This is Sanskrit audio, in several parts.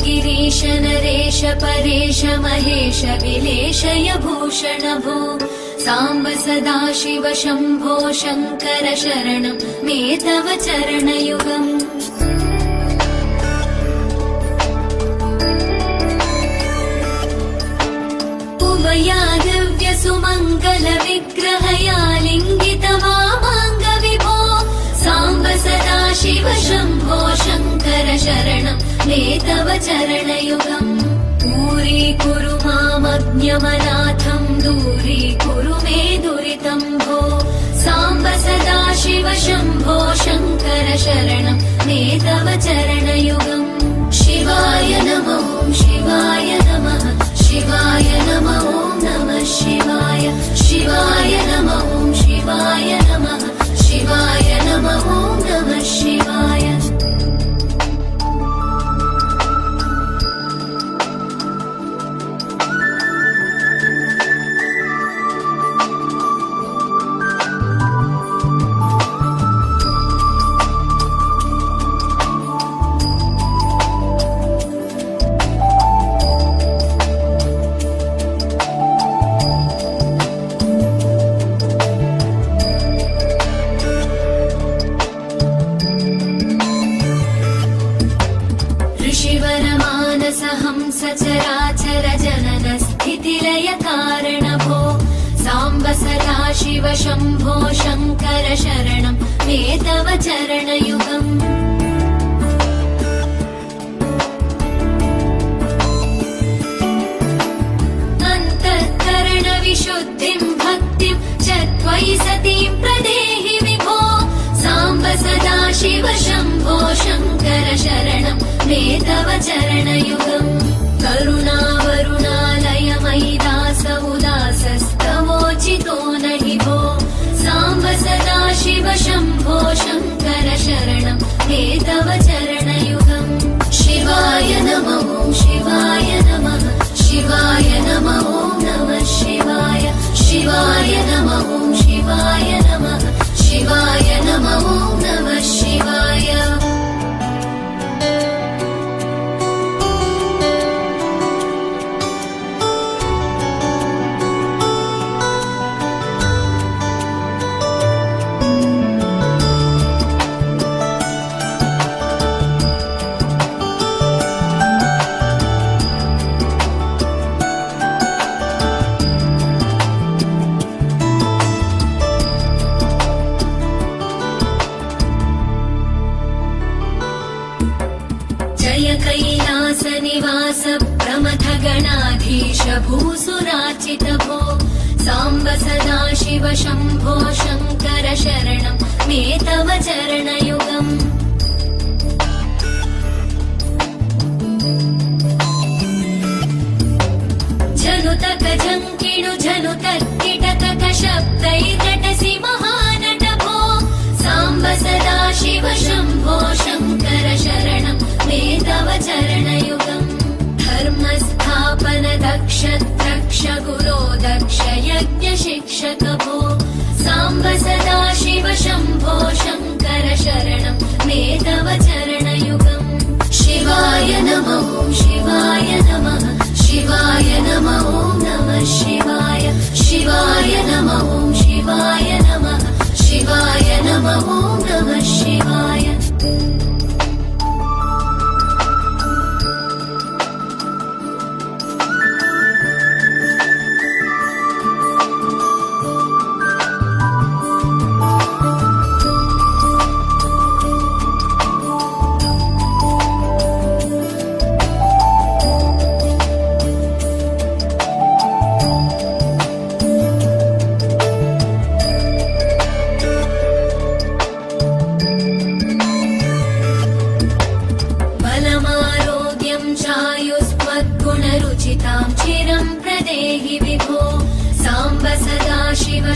गिरीश नरेश परेश महेश विलेशय भूषण भो साम्ब सदाशिव शम्भो शङ्कर शरणं मे तव चरणयुगम् उमया दिव्य सुमङ्गल विग्रहया लिङ्गित वामाङ्ग विभो साम्ब सदाशिव शम्भो शङ्कर शरणं मे तव चरणयुगम् दूरीकुरु मामज्ञमनाथं दूरीकुरु मे दुरितं भो साम्ब सदाशिव शम्भो शङ्कर शरणं मे तव चरणयुगम् शिवाय नमः शिवाय नमः शिवाय नमः नमः शिवाय शिवाय नमः शिवाय नमः शिवाय नमः नमः शिवाय सचराचर जनन स्थितिलय कारण भो साम्ब सदाशिव शम्भो शङ्कर शरणं मे तव चरणयुगम् अन्तःकरण विशुद्धिं भक्तिं च त्वयि सतीं प्रदेहि विभो साम्ब सदाशिव शम्भो शङ्कर शरणं मे तव चरणयुगम् करुणावरुणालय मयि दास उदासस्तवोचितो नहि भो साम्ब सदाशिव शम्भो शङ्कर शरणं मे तव चरणयुगम् शिवाय नमः शिवाय नमः शिवाय नमः नमः शिवाय शिवाय नमः शिवाय नमः शिवाय नमः नमः शिवाय कैलास निवास प्रमथ गणाधीश भूसुरार्चित भो साम्ब सदाशिव शम्भो शङ्कर शरणं मे तव चरणयुगम् जनुतक जङ्किणु जनुतक किटकक शब्दैर्नटसि महानट भो साम्ब सदाशिव शम्भो शङ्कर शरणं मे तव चरणयुगम् धर्मस्थापन दक्ष द्रक्ष गुरो दक्ष यज्ञ शिक्षक भो साम्ब सदाशिव शम्भो शङ्कर शरणं मे तव चरणयुगम् शिवाय नमः शिवाय नमः शिवाय नमः नमः शिवाय शिवाय नमः शिवाय नमः शिवाय नमः नमः शिवाय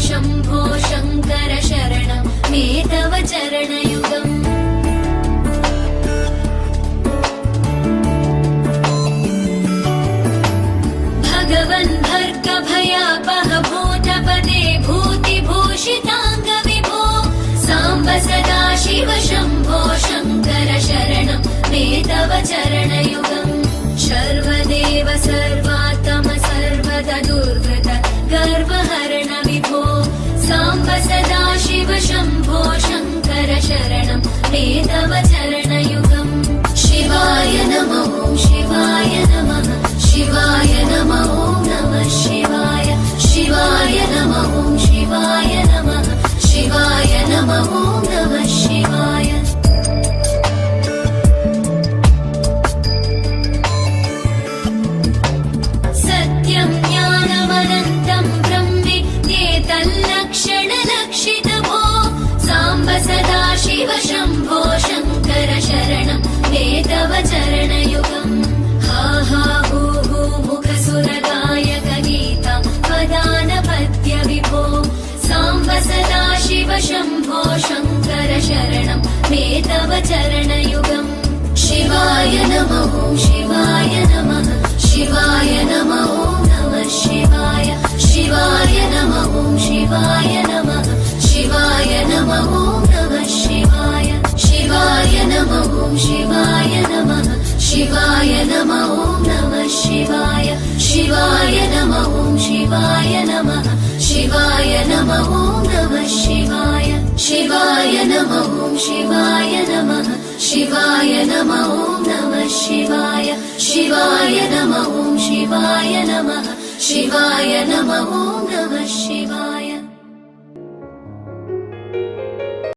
शम्भो शङ्कर शरणं मे तव चरणयुगम् भगवन् भर्गभयापह भूतपदे भूतिभूषिताङ्ग विभो साम्ब सदा शिव शम्भो शङ्कर शरणं मे तव चरणयुगम् सर्वदेव सर्वात्म सर्वदा दुर्गत गर्वहरण विभो साम्ब सदा शिव शम्भो शङ्कर शरणं मे तव चरणयुगम् शिवाय नमः शिवाय नमः शिवाय नमः नमः शिवाय शिवाय नमः शिवाय नमः शिवाय नमः नमः शिवाय सत्यं ज्ञानमनन्तं ब्रह्मेतल्लक्षणलक्षितभो साम्ब सदा शिव शम्भो शङ्कर शरणं मे तव चरणयुगम् हा हा हू हू मुखसुरगायक गीता वदानपद्य विभो साम्ब सदा शिव शम्भो शङ्कर शरणं मे तव चरणयुगम् शिवाय नमः शिवाय नमः शिवाय नमः नमः शिवाय शिवाय नमः शिवाय नमः शिवाय नमः नमः शिवाय शिवाय नमः शिवाय नमः शिवाय नमः नमः शिवाय शिवाय नमः शिवाय नमः शिवाय नमः नमः शिवाय शिवाय नमः शिवाय नमः शिवाय नमः नमः शिवाय शिवाय नमः शिवाय नमः शिवाय नमः नमः